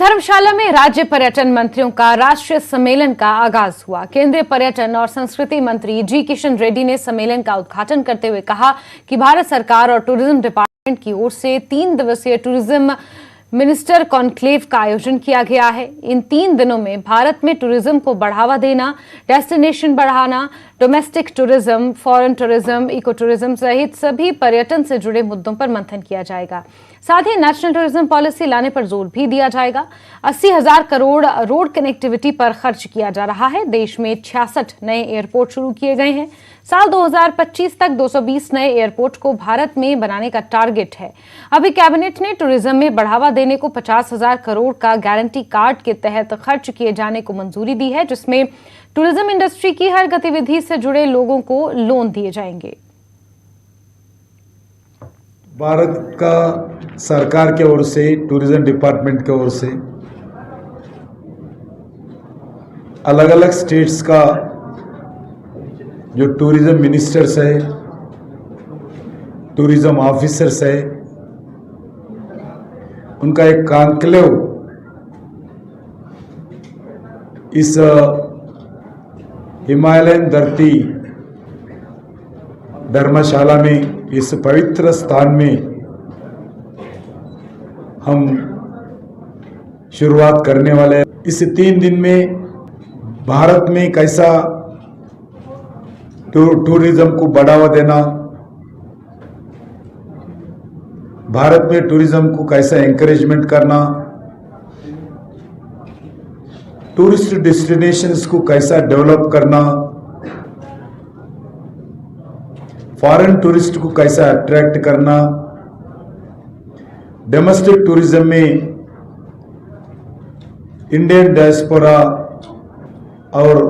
धर्मशाला में राज्य पर्यटन मंत्रियों का राष्ट्रीय सम्मेलन का आगाज हुआ। केंद्रीय पर्यटन और संस्कृति मंत्री जी किशन रेड्डी ने सम्मेलन का उद्घाटन करते हुए कहा कि भारत सरकार और टूरिज्म डिपार्टमेंट की ओर से 3 दिवसीय टूरिज्म मिनिस्टर कॉन्क्लेव का आयोजन किया गया है। इन 3 दिनों में भारत में टूरिज्म को बढ़ावा देना, डेस्टिनेशन बढ़ाना, domestic tourism, foreign tourism, eco tourism सहित सभी पर्यटन से जुड़े मुद्दों पर मंथन किया जाएगा। साथ ही नेशनल टूरिज्म पॉलिसी लाने पर जोर भी दिया जाएगा। 80,000 करोड़ रोड कनेक्टिविटी पर खर्च किया जा रहा है। देश में 66 नए एयरपोर्ट शुरू किए गए हैं। साल 2025 तक 220 नए एयरपोर्ट को भारत में बनाने का टारगेट है। अभी कैबिनेट ने टूरिज्म में बढ़ावा देने को 50,000 करोड़ का गारंटी कार्ड के तहत खर्च किए जाने को मंजूरी दी है, जिसमें टूरिज्म इंडस्ट्री की हर गतिविधि से जुड़े लोगों को लोन दिए जाएंगे। भारत का सरकार की ओर से, टूरिज्म डिपार्टमेंट की ओर से अलग अलग स्टेट्स का जो टूरिज्म मिनिस्टर्स है, टूरिज्म ऑफिसर्स है, उनका एक कॉन्क्लेव इस हिमालयन धरती धर्मशाला में, इस पवित्र स्थान में हम शुरुआत करने वाले हैं। इस 3 दिन में भारत में कैसा टूरिज्म को बढ़ावा देना, भारत में टूरिज्म को कैसा एनकरेजमेंट करना, टूरिस्ट डेस्टिनेशंस को कैसा डेवलप करना, फॉरेन टूरिस्ट को कैसा अट्रैक्ट करना, डोमेस्टिक टूरिज्म में इंडियन डायस्पोरा और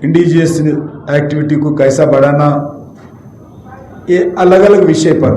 इंडिजियस एक्टिविटी को कैसा बढ़ाना, ये अलग अलग विषय पर